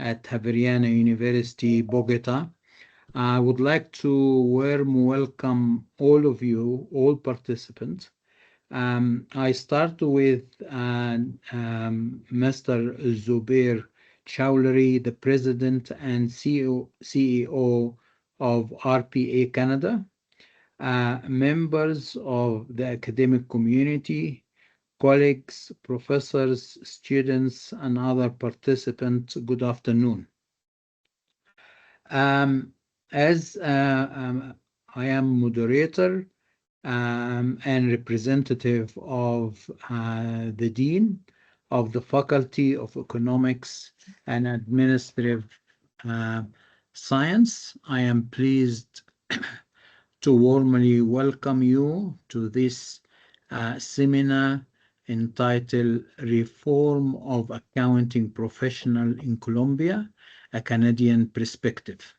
at Javeriana University, Bogota. I would like to warm welcome all of you, all participants. I start with Mr. Zubair Chowdhury, the President and CEO of RPA Canada, members of the academic community, colleagues, professors, students, and other participants, good afternoon. As I am moderator and representative of the Dean of the Faculty of Economics and Administrative Science, I am pleased to warmly welcome you to this seminar entitled Reform of Accounting Professional in Colombia, a Canadian Perspective.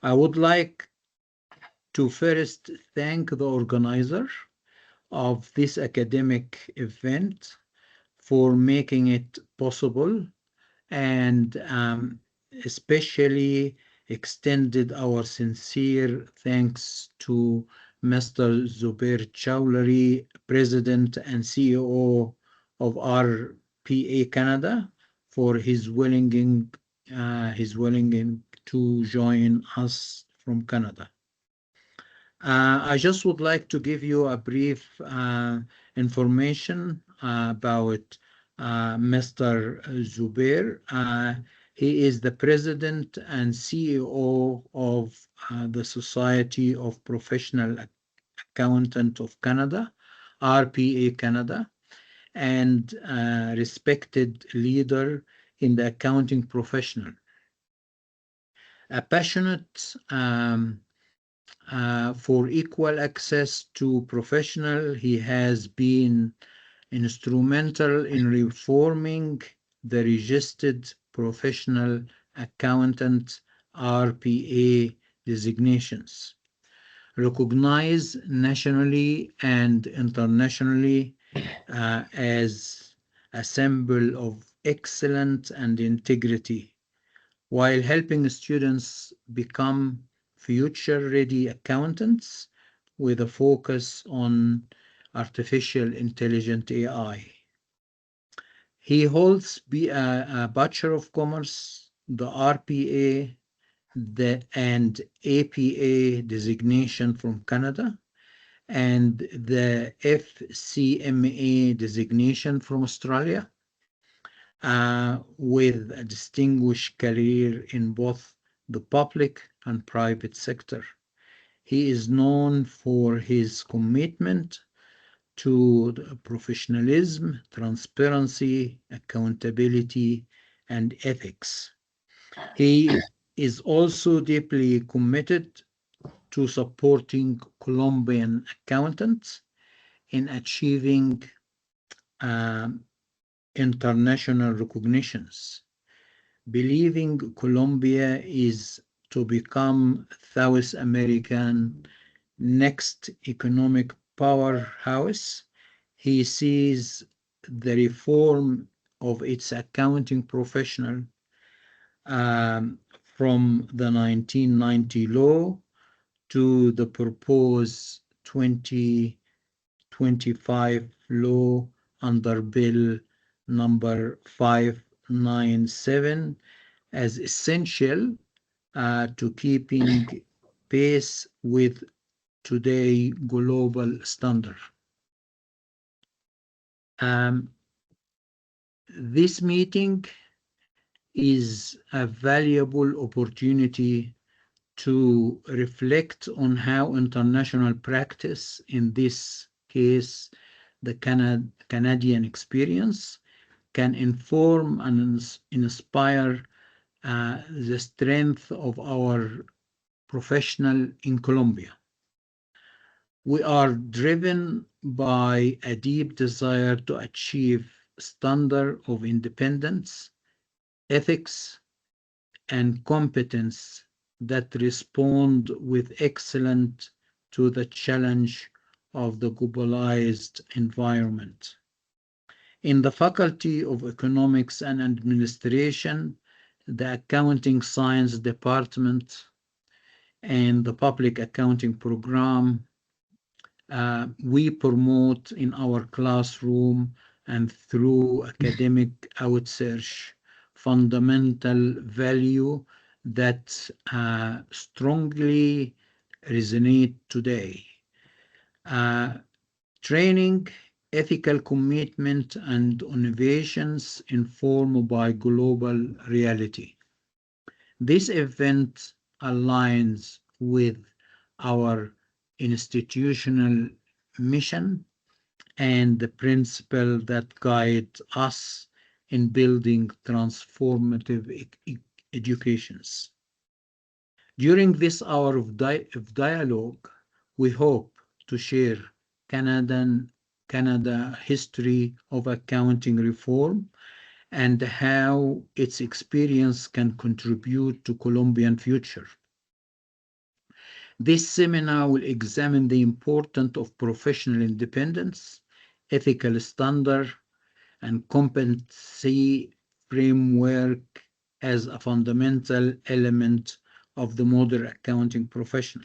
I would like to first thank the organizer of this academic event for making it possible, and especially extended our sincere thanks to Mr. Zubair Chowdhury, President and CEO of RPA Canada, for his willing to join us from Canada. I just would like to give you a brief information about Mr. Zubair. He is the President and CEO of the Society of Professional Accountants of Canada, RPA Canada, and a respected leader in the accounting profession. A passionate for equal access to professional, he has been instrumental in reforming the registered professional accountant RPA designations, recognized nationally and internationally as a symbol of excellence and integrity, while helping students become future-ready accountants with a focus on artificial intelligence AI. He holds a Bachelor of Commerce, the RPA and APA designation from Canada, and the FCMA designation from Australia, with a distinguished career in both the public and private sector. He is known for his commitment to professionalism, transparency, accountability, and ethics. He is also deeply committed to supporting Colombian accountants in achieving international recognitions, believing Colombia is to become South American next economic powerhouse. He sees the reform of its accounting professional from the 1990 law to the proposed 2025 law under Bill number 597 as essential to keeping pace with today's global standard. This meeting is a valuable opportunity to reflect on how international practice, in this case, the Canadian experience, can inform and inspire the strength of our professional in Colombia. We are driven by a deep desire to achieve standard of independence, ethics, and competence that respond with excellence to the challenge of the globalized environment. In the Faculty of Economics and Administration, the Accounting Science Department, and the Public Accounting Program. We promote in our classroom and through academic outreach fundamental value that strongly resonate today. Training, ethical commitment, and innovations informed by global reality. This event aligns with our institutional mission and the principle that guide us in building transformative educations. During this hour of dialogue, we hope to share Canada history of accounting reform and how its experience can contribute to Colombian future. This seminar will examine the importance of professional independence, ethical standard, and competency framework as a fundamental element of the modern accounting profession.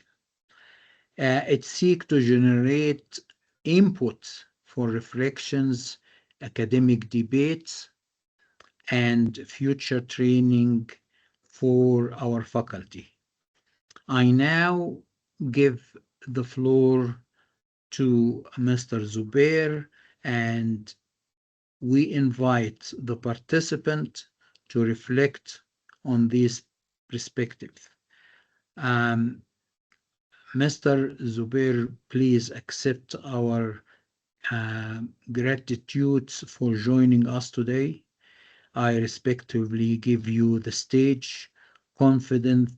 It seeks to generate input for reflections, academic debates, and future training for our faculty. I now give the floor to Mr. Zubair, and we invite the participant to reflect on this perspective. Mr. Zubair, please accept our gratitude for joining us today. I respectfully give you the stage, confident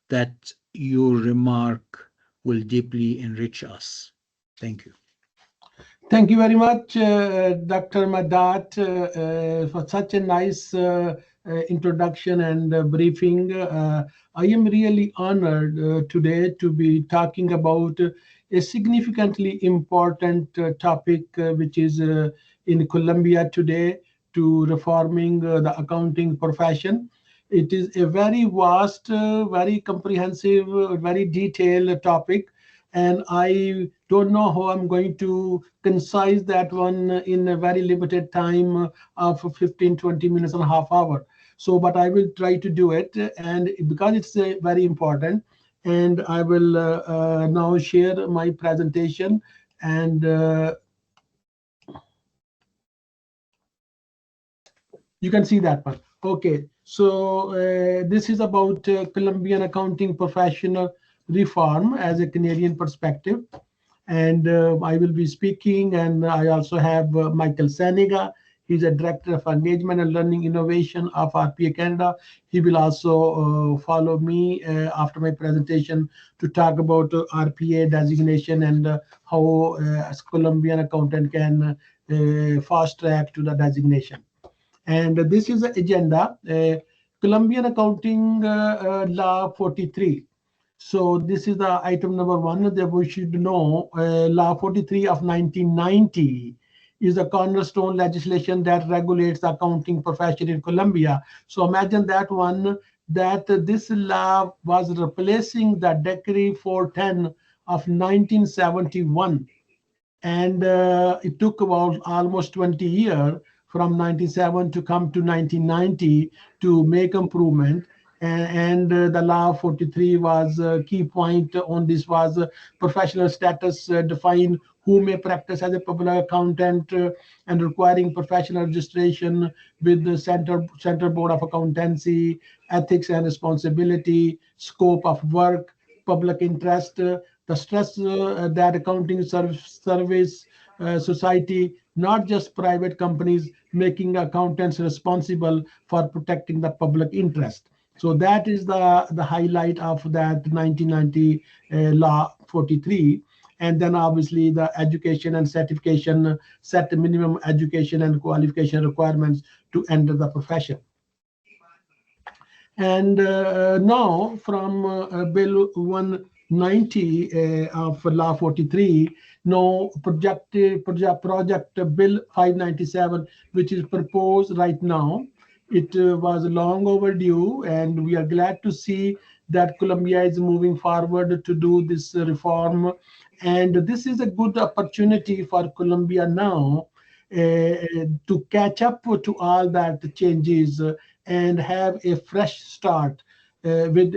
that your remark will deeply enrich us. Thank you. Thank you very much, Dr. Madat, for such a nice introduction and briefing. I am really honored today to be talking about a significantly important topic, which is in Colombia today, to reforming the accounting profession. It is a very vast, very comprehensive, very detailed topic, and I don't know how I'm going to concise that one in a very limited time of 15, 20 minutes and a half hour. So, but I will try to do it, and because it's very important, and I will now share my presentation, and you can see that one. Okay, so this is about Colombian accounting professional reform as a Canadian perspective. And I will be speaking, and I also have Michael Saniga. He's a Director of Engagement and Learning Innovation of RPA Canada. He will also follow me after my presentation to talk about RPA designation and how as Colombian accountant can fast track to the designation. And this is the agenda, Colombian Accounting Law 43. So this is the item number one that we should know. Law 43 of 1990 is the cornerstone legislation that regulates the accounting profession in Colombia. So imagine that one, that this law was replacing the Decree 410 of 1971. And it took about almost 20 years from 97 to come to 1990 to make improvement. And the law 43 was a key point on this was professional status, define who may practice as a public accountant and requiring professional registration with the Center Board of Accountancy, ethics and responsibility, scope of work, public interest, the stress that accounting service society, not just private companies, making accountants responsible for protecting the public interest. So that is the highlight of that 1990 Law 43. And then obviously the education and certification set the minimum education and qualification requirements to enter the profession. And now from Bill 190 of Law 43, now project Bill 597, which is proposed right now, It was long overdue, and we are glad to see that Colombia is moving forward to do this reform. And this is a good opportunity for Colombia now to catch up to all that changes and have a fresh start with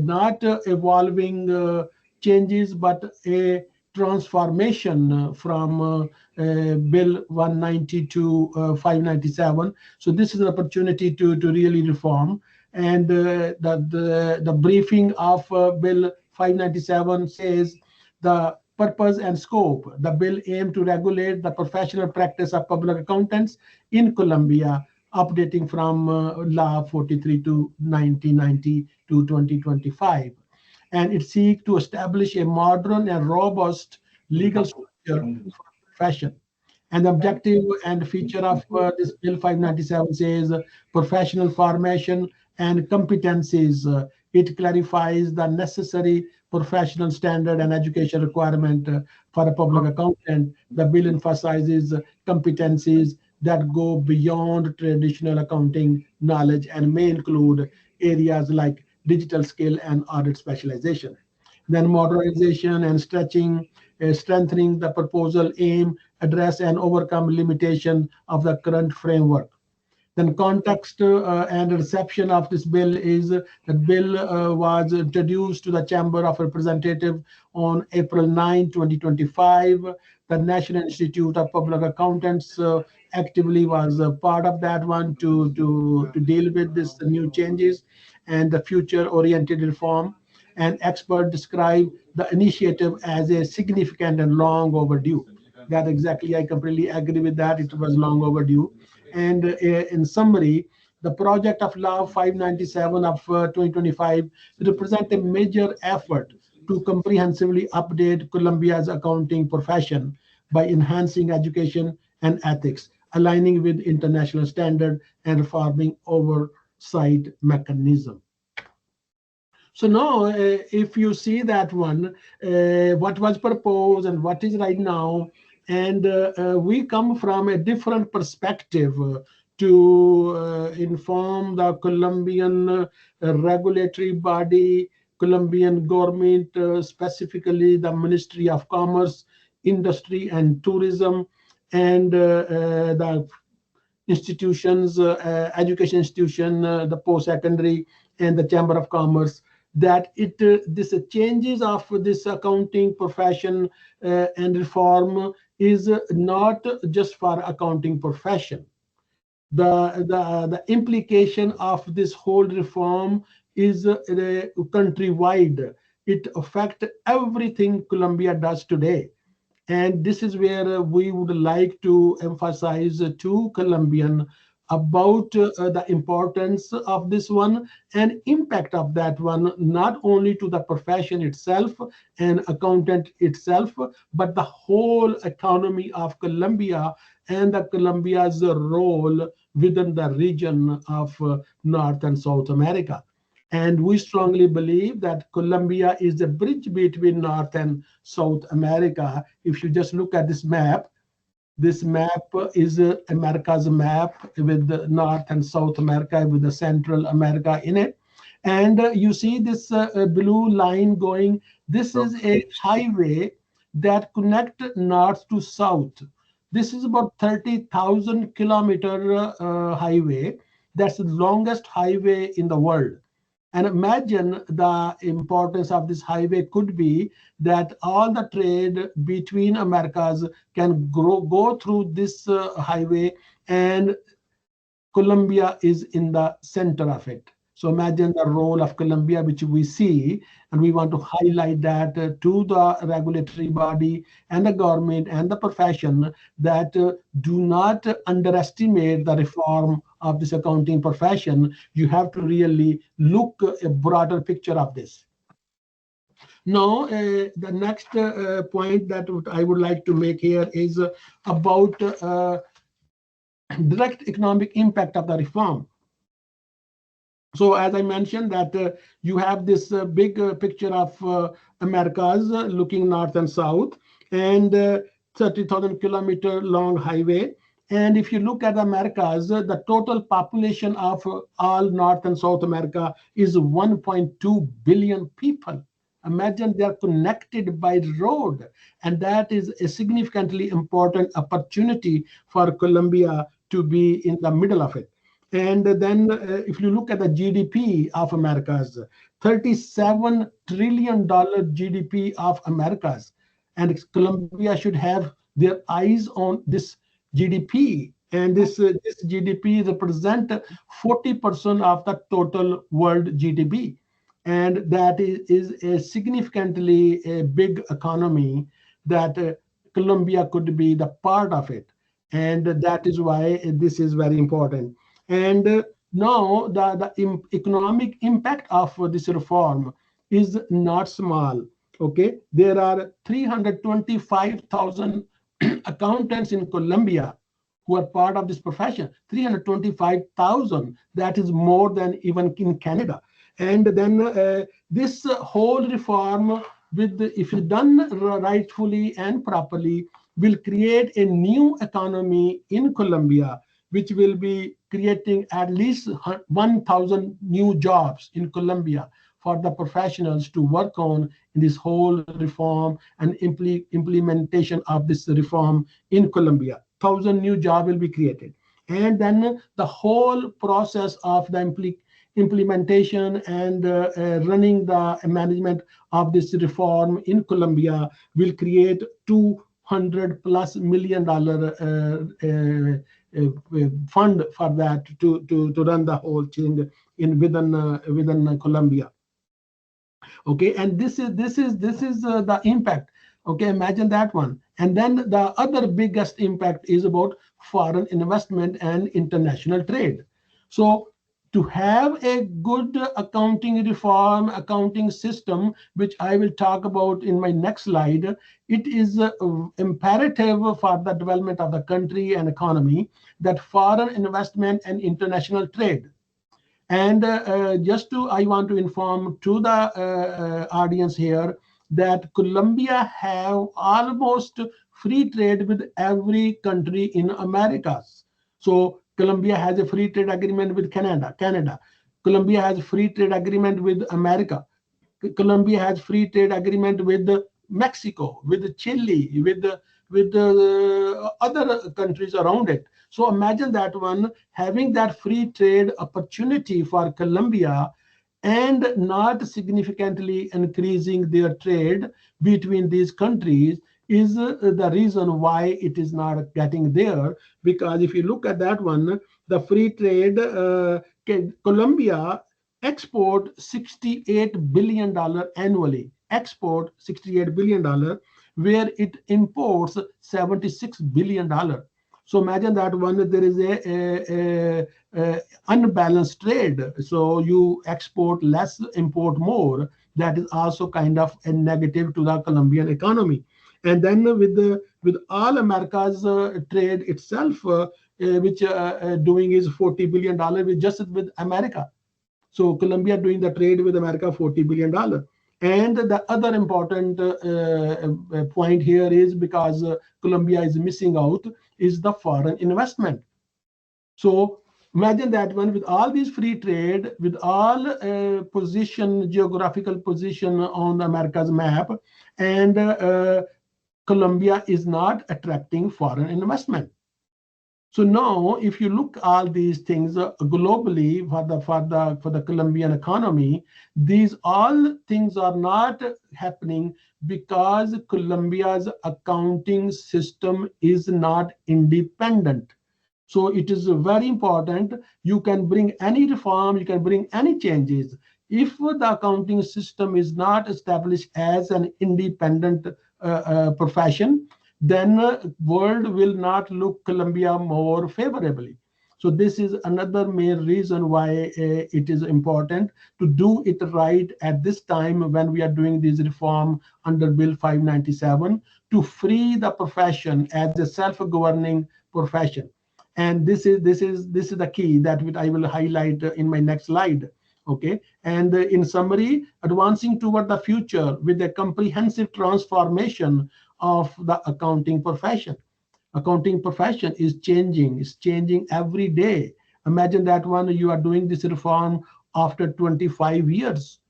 not evolving changes, but a transformation from Bill 190 to 597. So this is an opportunity to really reform. And the briefing of Bill 597 says the purpose and scope. The bill aimed to regulate the professional practice of public accountants in Colombia, updating from Law 43 to 1990 to 2025. And it seeks to establish a modern and robust legal structure for the profession. And the objective and feature of this Bill 597 says professional formation and competencies. It clarifies the necessary professional standard and education requirement for a public accountant. The bill emphasizes competencies that go beyond traditional accounting knowledge and may include areas like digital skill and audit specialization. Then modernization and strengthening the proposal aim address and overcome limitation of the current framework. Then context and reception of this bill is that bill was introduced to the Chamber of Representatives on April 9, 2025. The National Institute of Public Accountants actively was a part of that one to deal with this new changes and the future-oriented reform. And experts describe the initiative as a significant and long overdue. That exactly, I completely agree with that. It was long overdue. And in summary, the project of Law 597 of 2025 represent a major effort to comprehensively update Colombia's accounting profession by enhancing education and ethics, aligning with international standard and reforming oversight mechanism. So now, if you see that one, what was proposed and what is right now, and we come from a different perspective to inform the Colombian regulatory body, Colombian government, specifically the Ministry of Commerce, Industry and Tourism, and the institutions, education institution, the post-secondary, and the Chamber of Commerce, that this changes of this accounting profession and reform is not just for accounting profession. The implication of this whole reform is countrywide. It affects everything Colombia does today. And this is where we would like to emphasize to Colombian about the importance of this one and impact of that one, not only to the profession itself and accountant itself, but the whole economy of Colombia and the Colombia's role within the region of North and South America. And we strongly believe that Colombia is the bridge between North and South America. If you just look at this map is America's map with the North and South America with the Central America in it. And you see this blue line going. This is a highway that connects north to south. This is about 30,000 kilometer highway. That's the longest highway in the world. And imagine the importance of this highway could be that all the trade between Americas can go through this highway, and Colombia is in the center of it. So imagine the role of Colombia, which we see, and we want to highlight that to the regulatory body and the government and the profession that do not underestimate the reform of this accounting profession. You have to really look a broader picture of this. Now, the next point that I would like to make here is about direct economic impact of the reform. So as I mentioned that you have this big picture of Americas looking north and south, and 30,000 kilometer long highway. And if you look at the Americas, the total population of all North and South America is 1.2 billion people. Imagine they are connected by road, and that is a significantly important opportunity for Colombia to be in the middle of it. And then if you look at the GDP of Americas, $37 trillion GDP of Americas, and Colombia should have their eyes on this GDP. And this GDP represent 40% of the total world GDP, and that is a significantly a big economy that Colombia could be the part of it, and that is why this is very important. And now the economic impact of this reform is not small. Okay, there are 325,000 accountants in Colombia who are part of this profession. 325,000. That is more than even in Canada. And then this whole reform, with if done rightfully and properly, will create a new economy in Colombia, which will be creating at least 1,000 new jobs in Colombia for the professionals to work on in this whole reform and implementation of this reform in Colombia. 1,000 new jobs will be created. And then the whole process of the implementation and running the management of this reform in Colombia will create $200+ million fund for that to run the whole thing within Colombia. Okay, and this is the impact. Okay, imagine that one. And then the other biggest impact is about foreign investment and international trade. So to have a good accounting reform, accounting system, which I will talk about in my next slide, it is imperative for the development of the country and economy that foreign investment and international trade. And I want to inform to the audience here that Colombia have almost free trade with every country in Americas. So Colombia has a free trade agreement with Canada. Colombia has a free trade agreement with America. Colombia has free trade agreement with Mexico, with Chile, with other countries around it. So imagine that one having that free trade opportunity for Colombia and not significantly increasing their trade between these countries is the reason why it is not getting there. Because if you look at that one, the free trade, Colombia export $68 billion annually, export $68 billion, where it imports $76 billion. So imagine that one, there is a unbalanced trade. So you export less, import more. That is also kind of a negative to the Colombian economy. And then with all America's trade itself, which doing is $40 billion with just with America. So Colombia doing the trade with America, $40 billion. And the other important point here is because Colombia is missing out is the foreign investment. So imagine that one with all these free trade, with all geographical position on America's map, and Colombia is not attracting foreign investment. So now, if you look all these things globally for the Colombian economy, these all things are not happening because Colombia's accounting system is not independent. So it is very important. You can bring any reform, you can bring any changes. If the accounting system is not established as an independent profession, then world will not look Colombia more favorably. So this is another main reason why it is important to do it right at this time when we are doing this reform under Bill 597 to free the profession as a self-governing profession. And this is the key that I will highlight in my next slide. Okay, and in summary, advancing toward the future with a comprehensive transformation of the accounting profession. Accounting profession is changing. It's changing every day. Imagine that one, you are doing this reform after 25 years.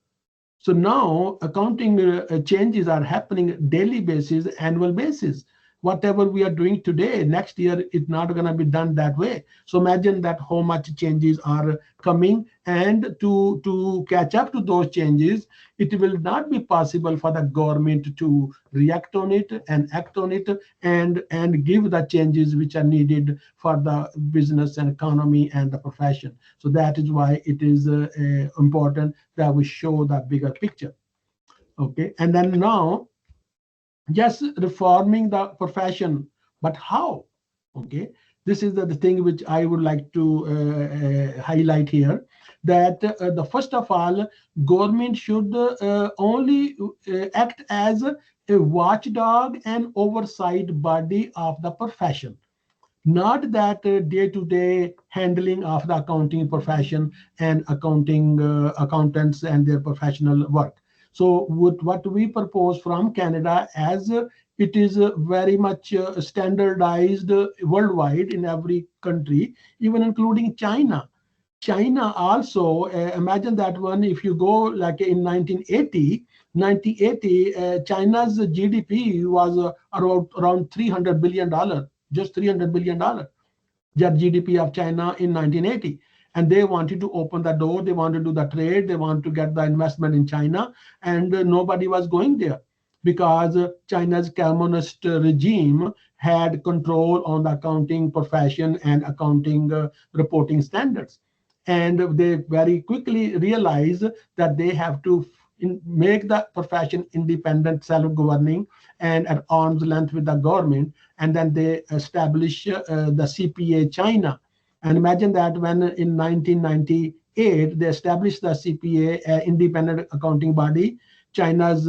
So now accounting changes are happening daily basis, annual basis. Whatever we are doing today, next year it's not going to be done that way. So imagine that how much changes are coming, and to catch up to those changes, it will not be possible for the government to react on it and act on it and give the changes which are needed for the business and economy and the profession. So that is why it is important that we show the bigger picture. Okay, and then now just reforming the profession, but how? Okay, this is the thing which I would like to highlight here, that the first of all, government should only act as a watchdog and oversight body of the profession, not that day-to-day handling of the accounting profession and accounting accountants and their professional work. So what we propose from Canada, as it is very much standardized worldwide in every country, even including China. China also, imagine that one, if you go like in 1980, China's GDP was around $300 billion, just $300 billion, the GDP of China in 1980. And they wanted to open the door, they want to do the trade, they want to get the investment in China, and nobody was going there because China's communist regime had control on the accounting profession and accounting reporting standards. And they very quickly realized that they have to make the profession independent, self-governing, and at arm's length with the government. And then they establish the CPA China. And imagine that when in 1998 they established the CPA, independent accounting body, China's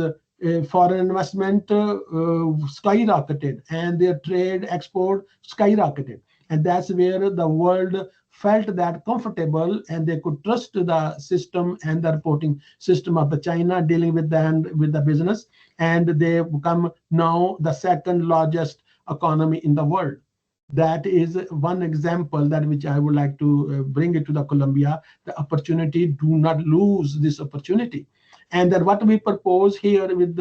foreign investment skyrocketed, and their trade export skyrocketed. And that's where the world felt that comfortable, and they could trust the system and the reporting system of the China dealing with the business, and they become now the second largest economy in the world. That is one example that which I would like to bring it to the Colombia. The opportunity, do not lose this opportunity. And that what we propose here with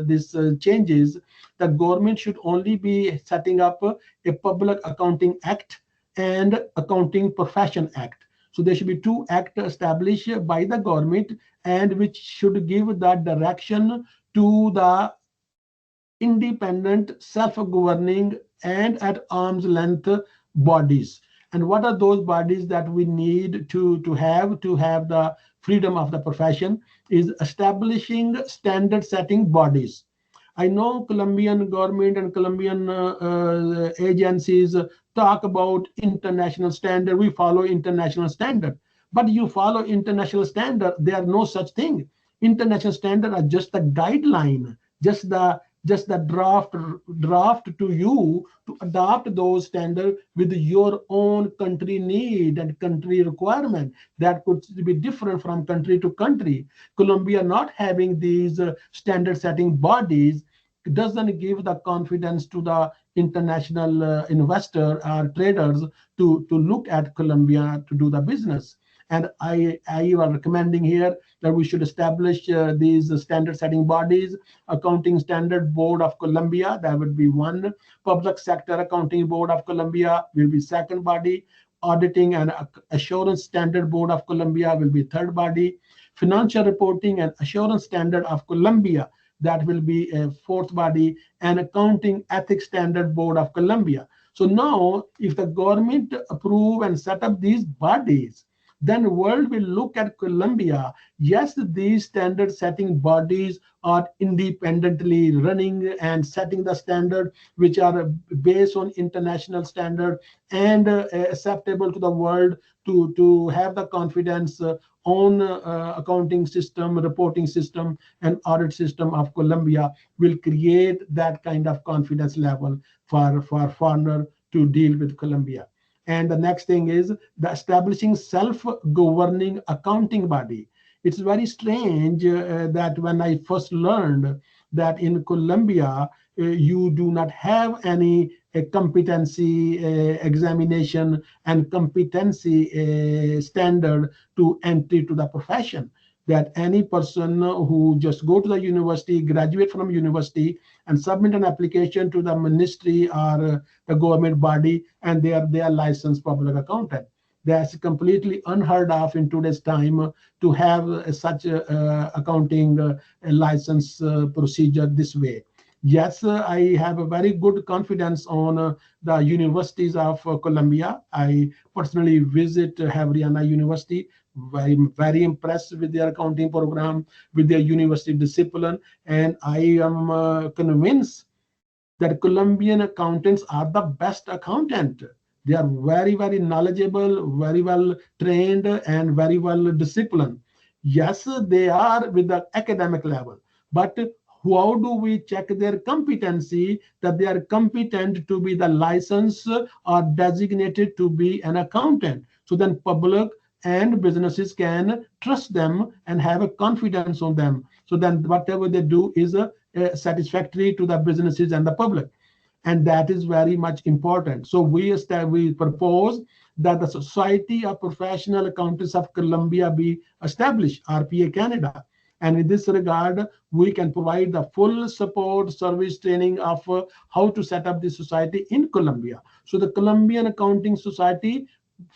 these changes, the government should only be setting up a Public Accounting Act and Accounting Profession Act. So there should be two acts established by the government, and which should give that direction to the independent, self-governing, and at arm's length bodies. And what are those bodies that we need to have the freedom of the profession? Is establishing standard setting bodies. I know Colombian government and Colombian agencies talk about international standard. We follow international standard, but you follow international standard, there are no such thing. International standard are just the guideline, just the draft to you to adopt those standards with your own country need and country requirement that could be different from country to country. Colombia not having these standard setting bodies doesn't give the confidence to the international investor or traders to look at Colombia to do the business. And I am recommending here that we should establish these standard setting bodies. Accounting Standard Board of Colombia, that would be one. Public Sector Accounting Board of Colombia will be second body. Auditing and Assurance Standard Board of Colombia will be third body. Financial Reporting and Assurance Standard of Colombia, that will be a fourth body. And Accounting Ethics Standard Board of Colombia. So now, if the government approve and set up these bodies, then the world will look at Colombia. Yes, these standard setting bodies are independently running and setting the standard, which are based on international standard and acceptable to the world to have the confidence on accounting system, reporting system, and audit system of Colombia will create that kind of confidence level for foreigner to deal with Colombia. And the next thing is the establishing self-governing accounting body. It's very strange that when I first learned that in Colombia, you do not have any competency examination and competency standard to entry to the profession. That any person who just go to the university, graduate from university, and submit an application to the ministry or the government body, and they are licensed public accountant. That's completely unheard of in today's time to have such accounting license procedure this way. Yes, I have a very good confidence on the universities of Colombia. I personally visit Havriana University. Very impressed with their accounting program, with their university discipline, and I am convinced that Colombian accountants are the best accountant. They are very knowledgeable, very well trained, and very well disciplined. Yes, they are with the academic level, but how do we check their competency that they are competent to be the license or designated to be an accountant? So then public and businesses can trust them and have a confidence on them. So then whatever they do is satisfactory to the businesses and the public, and that is very much important. So we propose that the Society of Professional Accountants of Colombia be established, RPA Canada. And in this regard, we can provide the full support, service, training of how to set up this society in Colombia. So the Colombian Accounting Society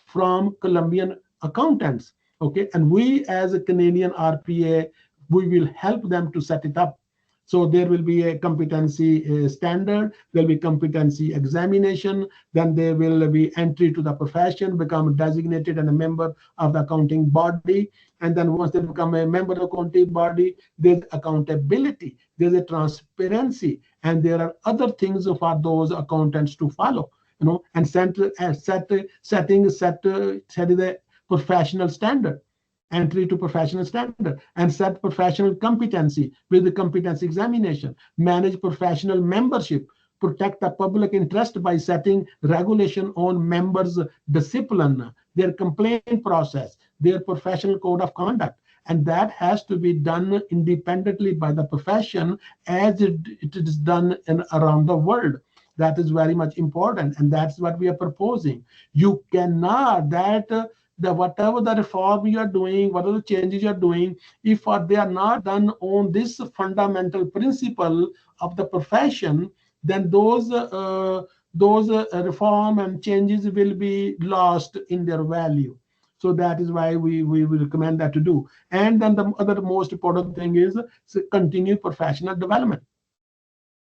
from Colombian accountants, okay, and we as a Canadian RPA, we will help them to set it up. So there will be a competency standard, there will be competency examination, then there will be entry to the profession, become designated and a member of the accounting body. And then once they become a member of the accounting body, there's accountability, there's a transparency, and there are other things for those accountants to follow. And setting the professional standard, entry to professional standard, and set professional competency with the competency examination, manage professional membership, protect the public interest by setting regulation on members' discipline, their complaint process, their professional code of conduct. And that has to be done independently by the profession as it is done around the world. That is very much important, and that's what we are proposing. You cannot, the whatever the reform you are doing, whatever the changes you are doing, if they are not done on this fundamental principle of the profession, then those reform and changes will be lost in their value. So that is why we recommend that to do. And then the other most important thing is continue professional development.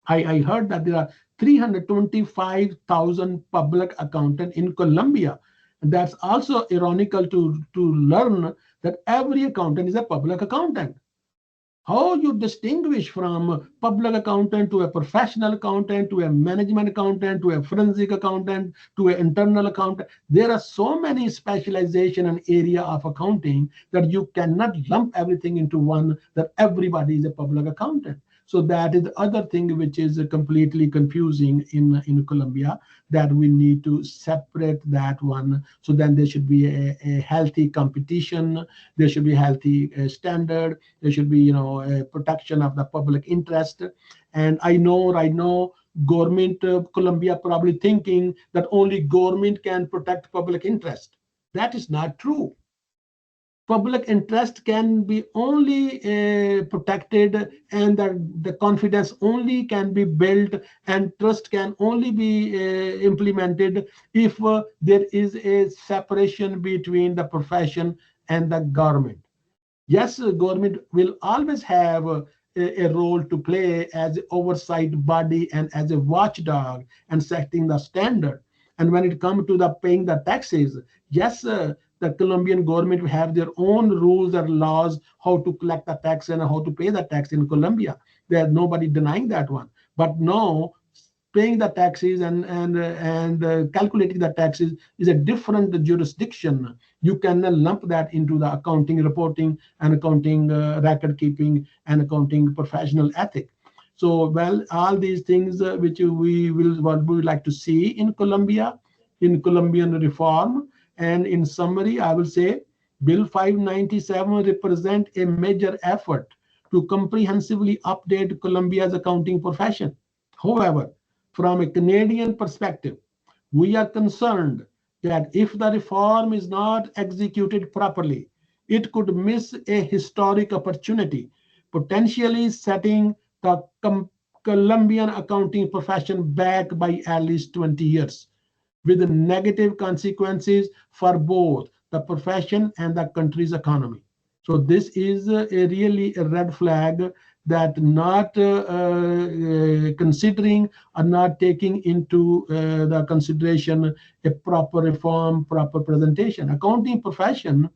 I heard that there are 325,000 public accountants in Colombia. And that's also ironical to learn that every accountant is a public accountant. How you distinguish from public accountant to a professional accountant to a management accountant to a forensic accountant to an internal accountant? There are so many specialization and area of accounting that you cannot lump everything into one, that everybody is a public accountant. So that is the other thing which is completely confusing in Colombia, that we need to separate that one. So then there should be a healthy competition, there should be healthy standard, there should be a protection of the public interest. And I know right now government Colombia probably thinking that only government can protect public interest. That is not true. Public interest can be only protected, and the confidence only can be built, and trust can only be implemented if there is a separation between the profession and the government. Yes, government will always have a role to play as an oversight body and as a watchdog and setting the standard. And when it comes to the paying the taxes, yes, the Colombian government will have their own rules and laws how to collect the tax and how to pay the tax in Colombia. There's nobody denying that one. But no, paying the taxes and calculating the taxes is a different jurisdiction. You can lump that into the accounting reporting and accounting record keeping and accounting professional ethic. So, well, all these things which we would like to see in Colombia, in Colombian reform. And in summary, I will say Bill 597 represents a major effort to comprehensively update Colombia's accounting profession. However, from a Canadian perspective, we are concerned that if the reform is not executed properly, it could miss a historic opportunity, potentially setting the Colombian accounting profession back by at least 20 years, with negative consequences for both the profession and the country's economy. So this is a really a red flag that not considering or not taking into the consideration a proper reform, proper presentation. Accounting profession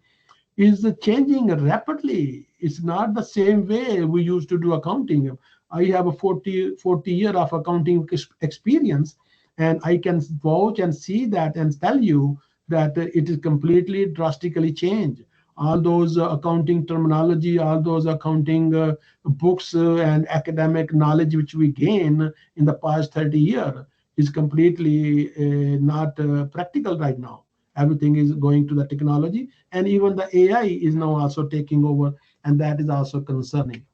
is changing rapidly. It's not the same way we used to do accounting. I have a 40 year of accounting experience, and I can vouch and see that and tell you that it is completely drastically changed. All those accounting terminology, all those accounting books and academic knowledge which we gain in the past 30 years is completely not practical right now. Everything is going to the technology, and even the AI is now also taking over, and that is also concerning.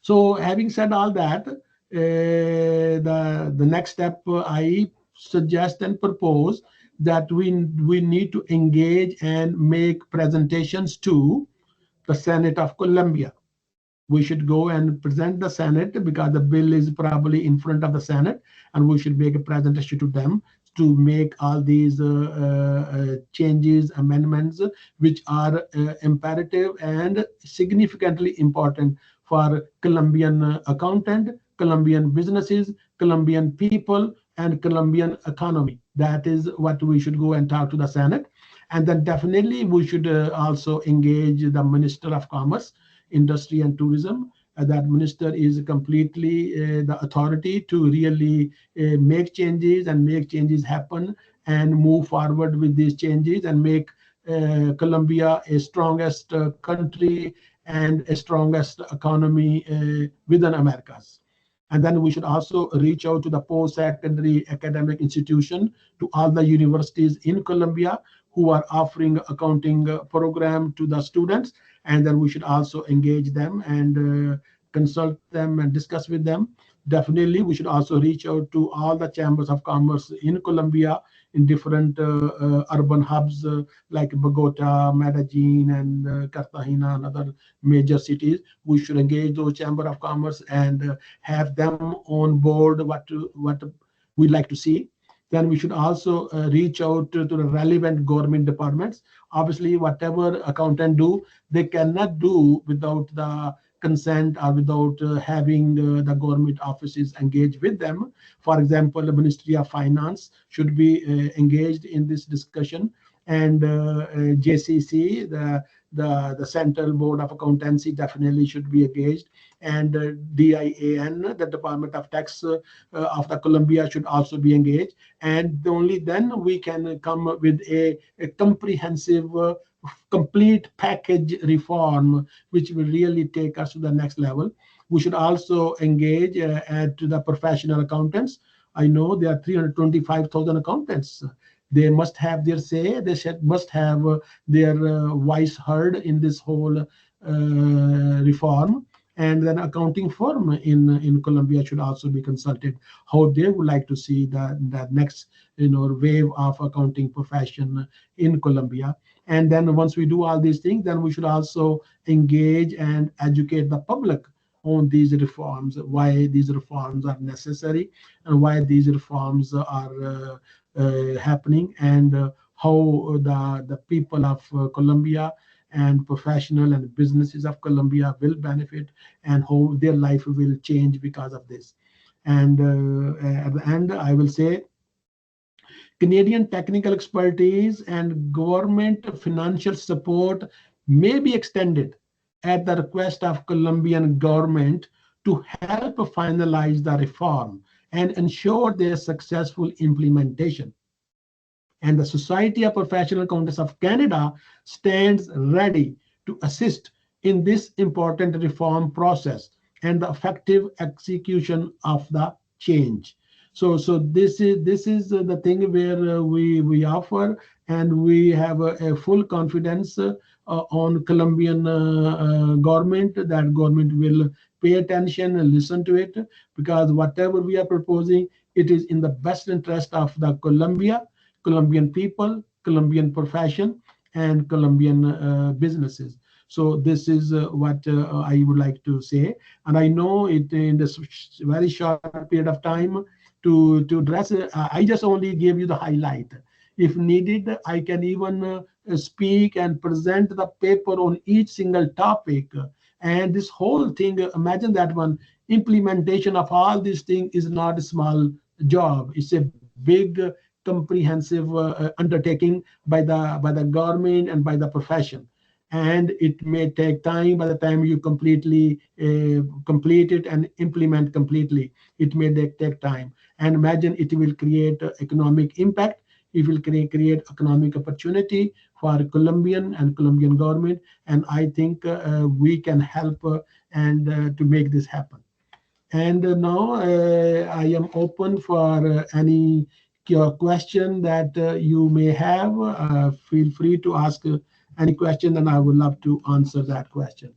So having said all that, the next step I suggest and propose that we need to engage and make presentations to the Senate of Colombia. We should go and present the Senate because the bill is probably in front of the Senate, and we should make a presentation to them to make all these changes, amendments, which are imperative and significantly important for Colombian accountant, Colombian businesses, Colombian people, and Colombian economy. That is what we should go and talk to the Senate. And then definitely we should also engage the Minister of Commerce, Industry and Tourism. That minister is completely the authority to really make changes and make changes happen and move forward with these changes and make Colombia a strongest country and a strongest economy within Americas. And then we should also reach out to the post-secondary academic institution, to all the universities in Colombia who are offering accounting program to the students. And then we should also engage them and consult them and discuss with them. Definitely, we should also reach out to all the chambers of commerce in Colombia in different urban hubs like Bogota, Medellin, and Cartagena, and other major cities. We should engage those chamber of commerce and have them on board what we like to see. Then we should also reach out to the relevant government departments. Obviously, whatever accountant do, they cannot do without the consent or without having the government offices engage with them. For example, the Ministry of Finance should be engaged in this discussion, and JCC, the Central Board of Accountancy, definitely should be engaged, and DIAN, the Department of Tax of the Colombia, should also be engaged, and only then we can come with a comprehensive complete package reform which will really take us to the next level. We should also engage to the professional accountants. I know there are 325,000 accountants. They must have their say. They must have their voice heard in this whole reform. And then accounting firm in Colombia should also be consulted, how they would like to see that next wave of accounting profession in Colombia. And then once we do all these things, then we should also engage and educate the public on these reforms, why these reforms are necessary and why these reforms are happening, and how the people of Colombia and professional and businesses of Colombia will benefit, and how their life will change because of this. And at the end, I will say Canadian technical expertise and government financial support may be extended at the request of Colombian government to help finalize the reform and ensure their successful implementation. And the Society of Professional Accountants of Canada stands ready to assist in this important reform process and the effective execution of the change. So this is the thing where we offer, and we have a full confidence on Colombian government, that government will pay attention and listen to it, because whatever we are proposing, it is in the best interest of the Colombian people, Colombian profession, and Colombian businesses. So this is what I would like to say. And I know it in this very short period of time to address it, I just only gave you the highlight. If needed, I can even speak and present the paper on each single topic. And this whole thing, imagine that one, implementation of all these things is not a small job. It's a big, comprehensive undertaking by the government and by the profession. And it may take time. By the time you completely complete it and implement completely, it may take time. And imagine it will create economic impact. It will create economic opportunity for Colombian and Colombian government. And I think we can help and to make this happen. And now I am open for any question that you may have. Feel free to ask any question, and I would love to answer that question.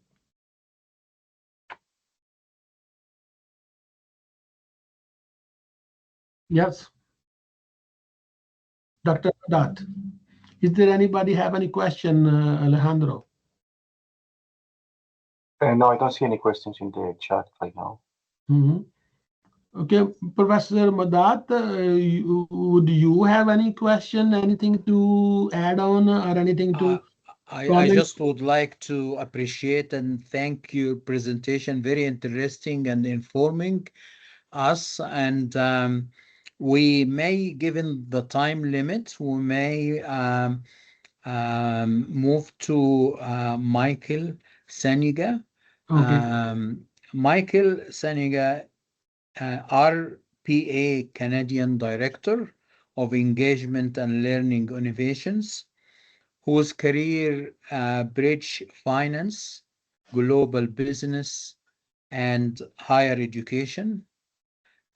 Yes, Dr. Adat. Is there anybody have any question, Alejandro? No, I don't see any questions in the chat right now. Okay, Professor Madat, would you have any question, anything to add on, or anything to I just would like to appreciate and thank your presentation. Very interesting and informing us. And we may, given the time limit, we may move to Michael Saniga. Okay. Michael Saniga, RPA Canadian Director of Engagement and Learning Innovations, whose career bridge finance, global business, and higher education,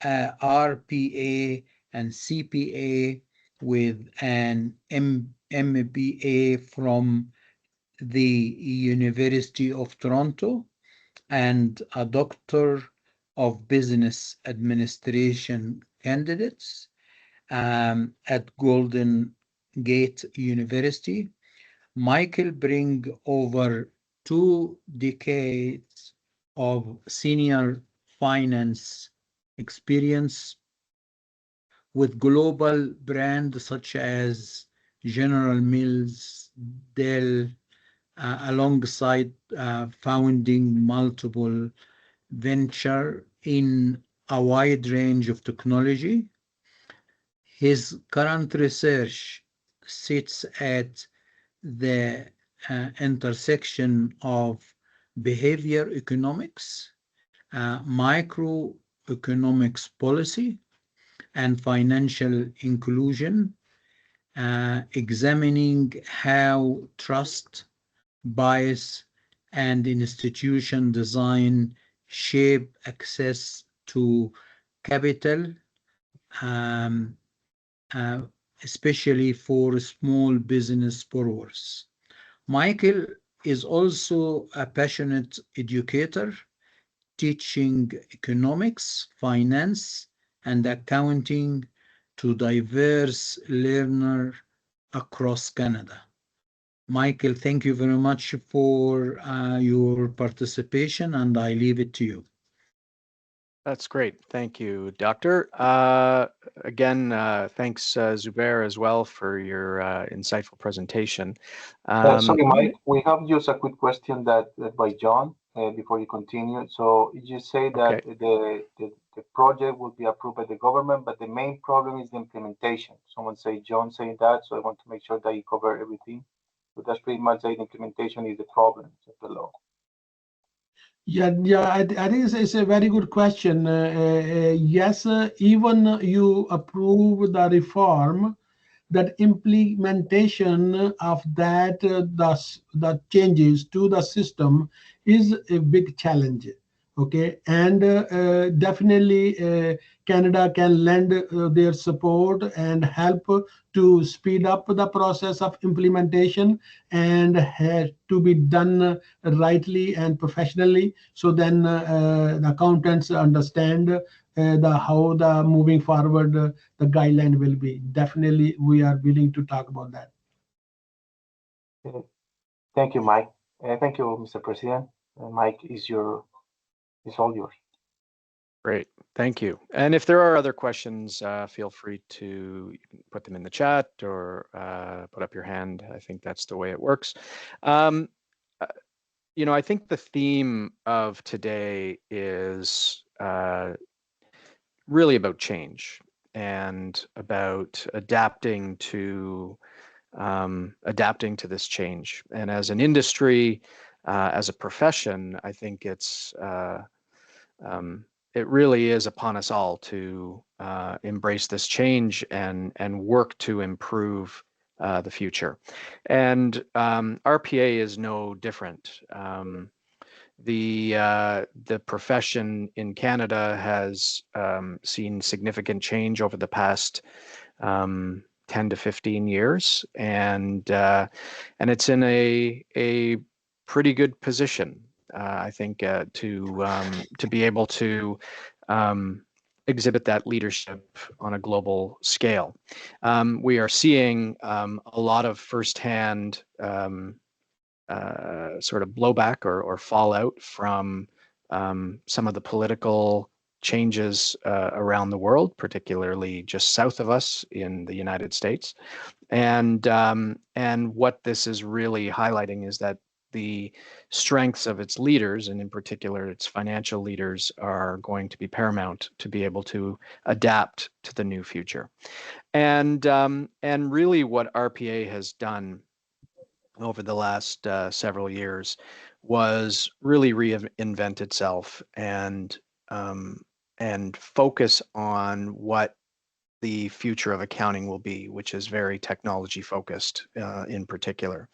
RPA and CPA with an MBA from the University of Toronto and a Doctor of Business Administration candidates at Golden Gate University. Michael brings over 2 decades of senior finance experience with global brands such as General Mills, Dell, alongside founding multiple venture in a wide range of technology. His current research sits at the intersection of behavior economics, microeconomics policy, and financial inclusion, examining how trust, bias, and institution design shape access to capital, especially for small business borrowers. Michael is also a passionate educator, teaching economics, finance, and accounting to diverse learners across Canada. Michael, thank you very much for your participation, and I leave it to you. That's great. Thank you, Doctor. Again, thanks, Zubair, as well for your insightful presentation. Sorry, Mike, we have just a quick question that by John before you continue. So you say that the project will be approved by the government, but the main problem is the implementation. Someone say John saying that, so I want to make sure that you cover everything. So that's pretty much the implementation is the problem of the law. Yeah, I think it's a very good question. Yes, even you approve the reform, that implementation of that, the changes to the system is a big challenge. Okay, and definitely Canada can lend their support and help to speed up the process of implementation and to be done rightly and professionally. So then the accountants understand how the moving forward the guideline will be. Definitely, we are willing to talk about that. Thank you, Mike. Thank you, Mr. President. Mike, is all yours. Great, thank you. And if there are other questions, feel free to put them in the chat or put up your hand. I think that's the way it works. You know, I think the theme of today is really about change and about adapting to this change. And as an industry, as a profession, I think it really is upon us all to embrace this change and work to improve the future. And RPA is no different. The profession in Canada has seen significant change over the past 10 to 15 years, and it's in a pretty good position, I think, to be able to exhibit that leadership on a global scale. We are seeing a lot of firsthand sort of blowback or fallout from some of the political changes around the world, particularly just south of us in the United States. And what this is really highlighting is that the strengths of its leaders, and in particular its financial leaders, are going to be paramount to be able to adapt to the new future. And really what RPA has done over the last several years was really reinvent itself and focus on what the future of accounting will be, which is very technology focused in particular.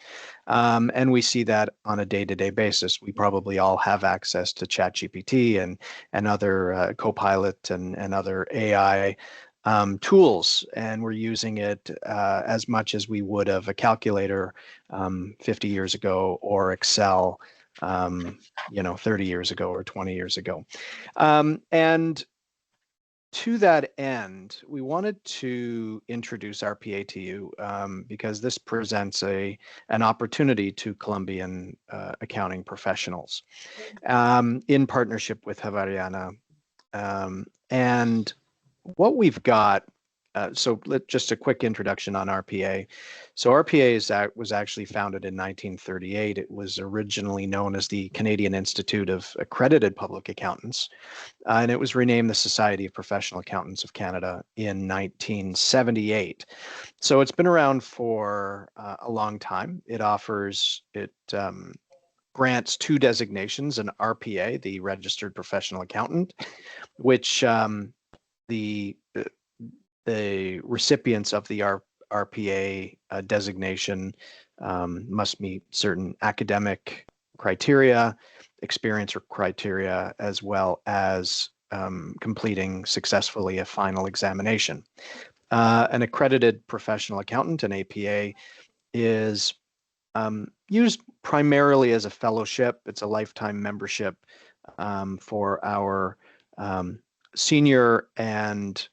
And we see that on a day-to-day basis. We probably all have access to ChatGPT and other Copilot and other AI tools, and we're using it as much as we would have a calculator 50 years ago, or Excel 30 years ago or 20 years ago. And to that end, we wanted to introduce RPA to you because this presents an opportunity to Colombian accounting professionals in partnership with Javariana. And what we've got, so just a quick introduction on RPA. So RPA was actually founded in 1938. It was originally known as the Canadian Institute of Accredited Public Accountants, and it was renamed the Society of Professional Accountants of Canada in 1978. So it's been around for a long time. It grants two designations: an RPA, the Registered Professional Accountant, which the recipients of the RPA designation must meet certain academic criteria, experience criteria, as well as completing successfully a final examination. An accredited professional accountant, an APA, is used primarily as a fellowship. It's a lifetime membership for our senior and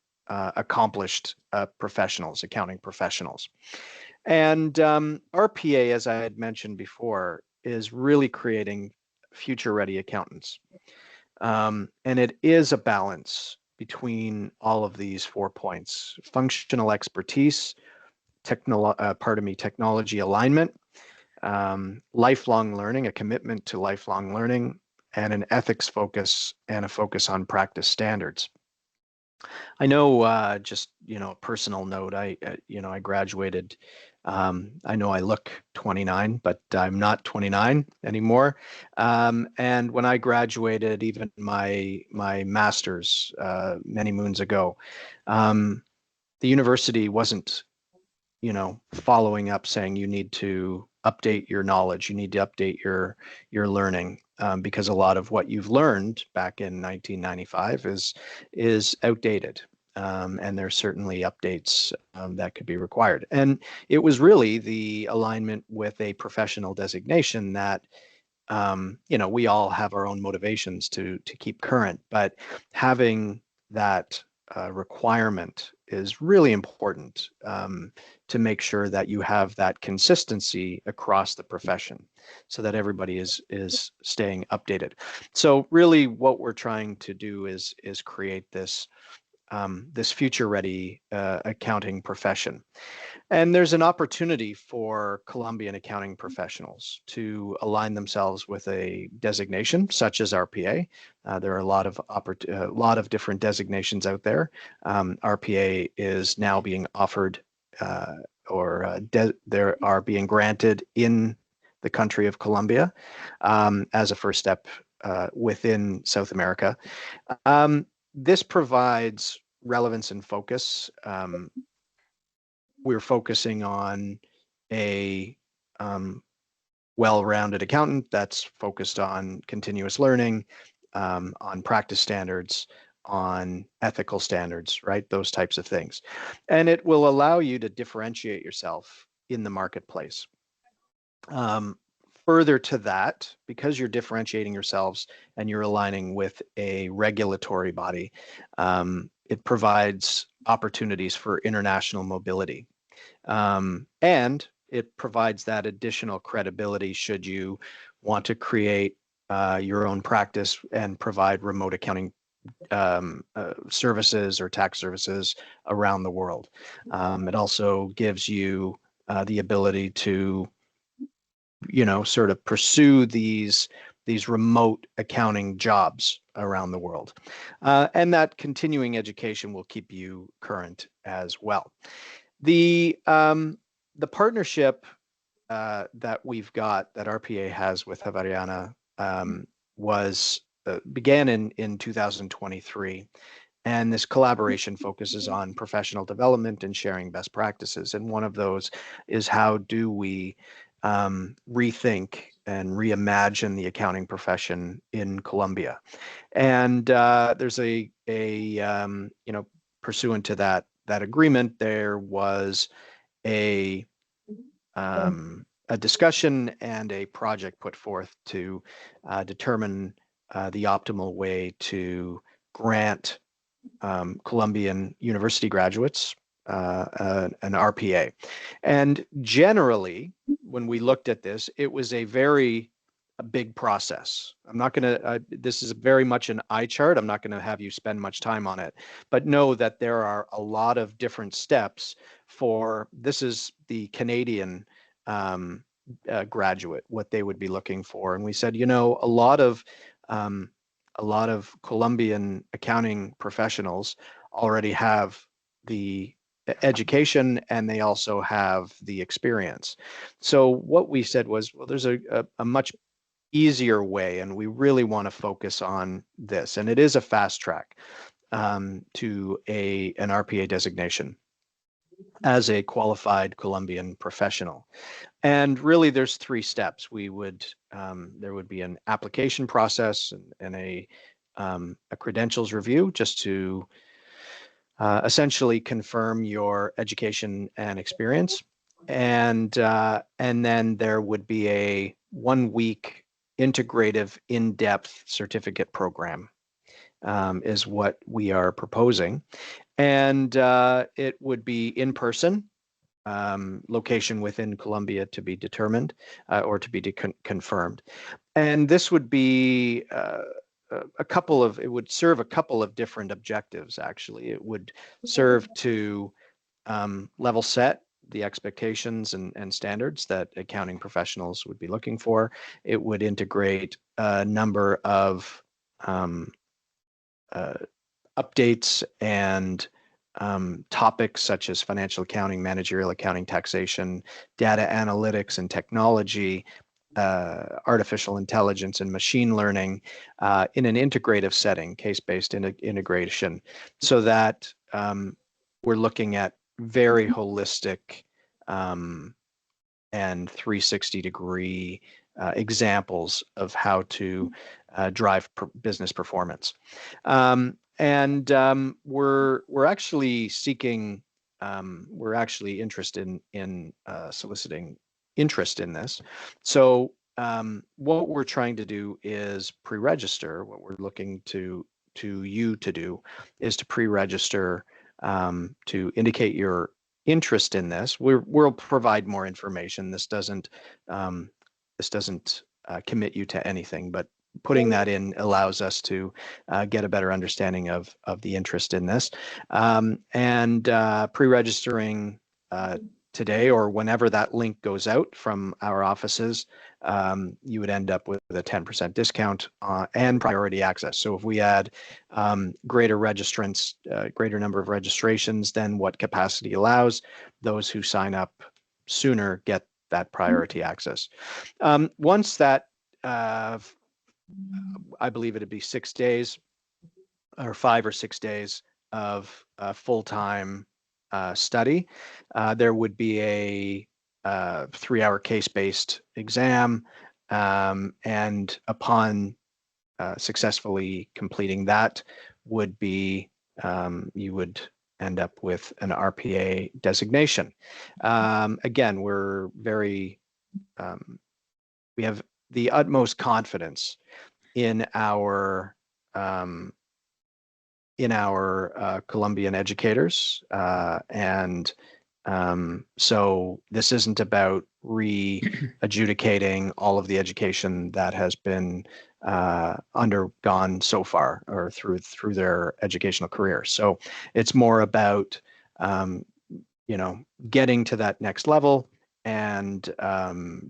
accomplished professionals, accounting professionals. And RPA, as I had mentioned before, is really creating future-ready accountants. And it is a balance between all of these 4 points: functional expertise, technology alignment, lifelong learning, a commitment to lifelong learning, and an ethics focus and a focus on practice standards. I know, just, a personal note, I graduated, I know I look 29, but I'm not 29 anymore. And when I graduated, even my master's many moons ago, the university wasn't, following up saying you need to update your knowledge, you need to update your learning. because a lot of what you've learned back in 1995 is outdated. And there's certainly updates that could be required. And it was really the alignment with a professional designation that, we all have our own motivations to keep current, but having that requirement is really important to make sure that you have that consistency across the profession so that everybody is staying updated. So really what we're trying to do is create this this future-ready accounting profession. And there's an opportunity for Colombian accounting professionals to align themselves with a designation such as RPA. There are a lot of different designations out there. RPA is now being offered there are being granted in the country of Colombia as a first step within South America. This provides relevance and focus. We're focusing on a well-rounded accountant that's focused on continuous learning, on practice standards, on ethical standards, right? Those types of things. And it will allow you to differentiate yourself in the marketplace. Further to that, because you're differentiating yourselves and you're aligning with a regulatory body, it provides opportunities for international mobility. And it provides that additional credibility should you want to create your own practice and provide remote accounting services or tax services around the world. It also gives you the ability to sort of pursue these remote accounting jobs around the world. And that continuing education will keep you current as well. The partnership that we've got, that RPA has with Javeriana, began in 2023. And this collaboration focuses on professional development and sharing best practices. And one of those is how do we rethink and reimagine the accounting profession in Colombia. And there's pursuant to that agreement, there was a discussion and a project put forth to determine the optimal way to grant Colombian university graduates an RPA. And generally, when we looked at this, it was a big process. I'm not going to, this is very much an eye chart. I'm not going to have you spend much time on it, but know that there are a lot of different steps this is the Canadian graduate, what they would be looking for. And we said, a lot of Colombian accounting professionals already have the education and they also have the experience. So what we said was, well, there's a much easier way, and we really want to focus on this. And it is a fast track to an RPA designation as a qualified Colombian professional. And really, there's 3 steps. There would be an application process and a credentials review, just to essentially confirm your education and experience. And then there would be a 1-week integrative in-depth certificate program is what we are proposing. And it would be in person, location within Colombia to be determined or to be confirmed. And this would be it would serve a couple of different objectives, actually. It would serve to level set the expectations and standards that accounting professionals would be looking for. It would integrate a number of updates and topics such as financial accounting, managerial accounting, taxation, data analytics and technology, artificial intelligence and machine learning in an integrative setting, case-based integration, so that we're looking at very holistic and 360-degree examples of how to drive business performance. We're actually seeking, we're actually interested in soliciting interest in this. So what we're trying to do is pre-register. What we're looking to you to do is to pre-register, to indicate your interest in this. We'll provide more information. This doesn't commit you to anything, but putting that in allows us to get a better understanding of the interest in this, and pre-registering today or whenever that link goes out from our offices, you would end up with a 10% discount and priority access. So if we add greater registrants, greater number of registrations than what capacity allows, those who sign up sooner get that priority access. Once that, I believe it'd be 6 days or 5 or 6 days of full-time study, there would be a 3-hour case-based exam, and upon successfully completing that would be, you would end up with an RPA designation. Again, we're very, we have the utmost confidence in our Colombian educators, and so this isn't about re-adjudicating all of the education that has been undergone so far or through their educational career. So it's more about getting to that next level and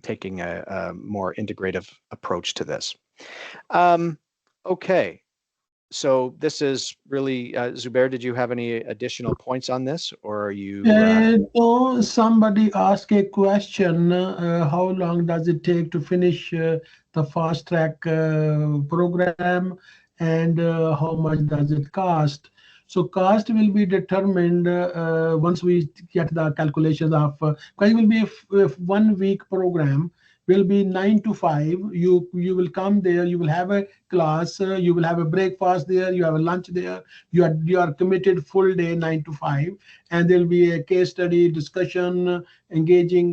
taking a more integrative approach to this. Okay, so this is really, Zubair, did you have any additional points on this, or are you? No, somebody asked a question, how long does it take to finish the fast track program, and how much does it cost? So cost will be determined once we get the calculations of, because it will be a 1 week program, will be 9 to 5. You will come there, you will have a class, you will have a breakfast there, you have a lunch there, you are committed full day 9 to 5, and there will be a case study discussion, engaging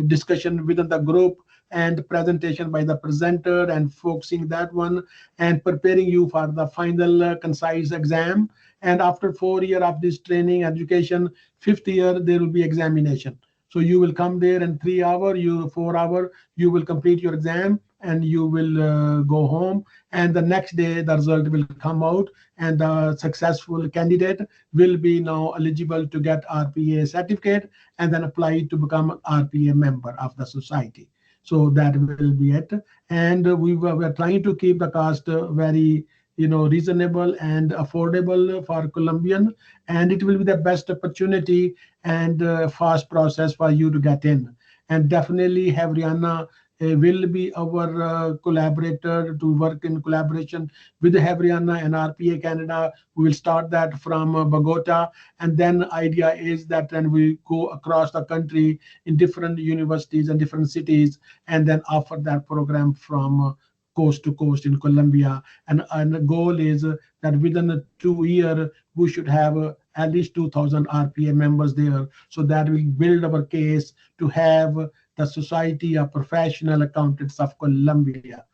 discussion within the group, and presentation by the presenter and focusing that one, and preparing you for the final concise exam. And after 4 years of this training education, 5th year there will be examination. So you will come there in 3 hours, 4 hours, you will complete your exam, and you will go home. And the next day the result will come out, and the successful candidate will be now eligible to get RPA certificate and then apply to become RPA member of the society. So that will be it. And we were trying to keep the cost very reasonable and affordable for Colombian, and it will be the best opportunity and fast process for you to get in. And definitely Havriana will be our collaborator to work in collaboration with Havriana and RPA Canada. We will start that from Bogota, and then idea is that then we go across the country in different universities and different cities, and then offer that program from coast to coast in Colombia. And the goal is that within 2 years, we should have at least 2,000 RPA members there. So that will build our case to have the Society of Professional Accountants of Colombia.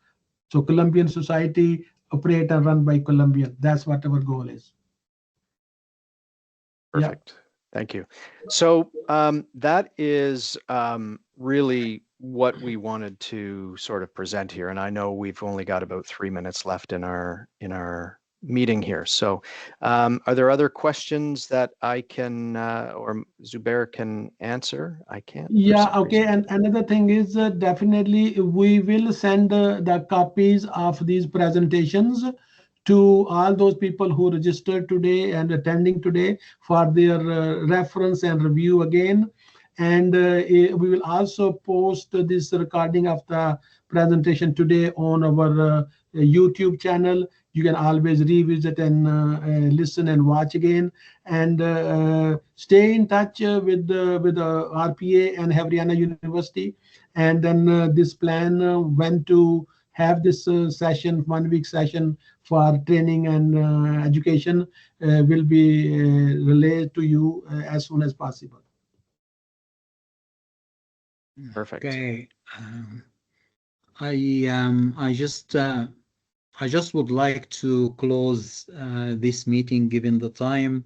So Colombian society operate and run by Colombian. That's what our goal is. Perfect. Yeah. Thank you. So that is really what we wanted to sort of present here. And I know we've only got about 3 minutes left in our meeting here. So are there other questions that I can or Zubair can answer? I can't. Yeah, okay. And another thing is definitely we will send the copies of these presentations to all those people who registered today and attending today for their reference and review again. And we will also post this recording of the presentation today on our YouTube channel, you can always revisit and listen and watch again, and stay in touch with RPA and Haryana University. And then this plan when to have this session, 1 week session for training and education will be relayed to you as soon as possible. Perfect. Okay. I just would like to close this meeting, given the time,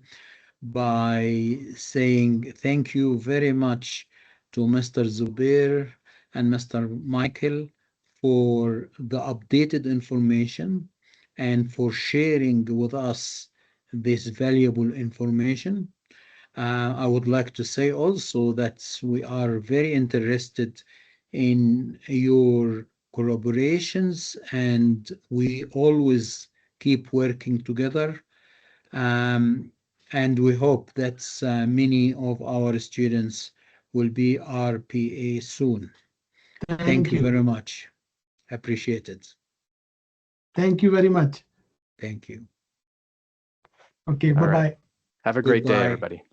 by saying thank you very much to Mr. Zubair and Mr. Michael for the updated information and for sharing with us this valuable information. I would like to say also that we are very interested in your collaborations, and we always keep working together. And we hope that many of our students will be RPA soon. Thank you very much. Appreciate it. Thank you very much. Thank you. Okay, All right. bye-bye. Have a great day, Goodbye. everybody.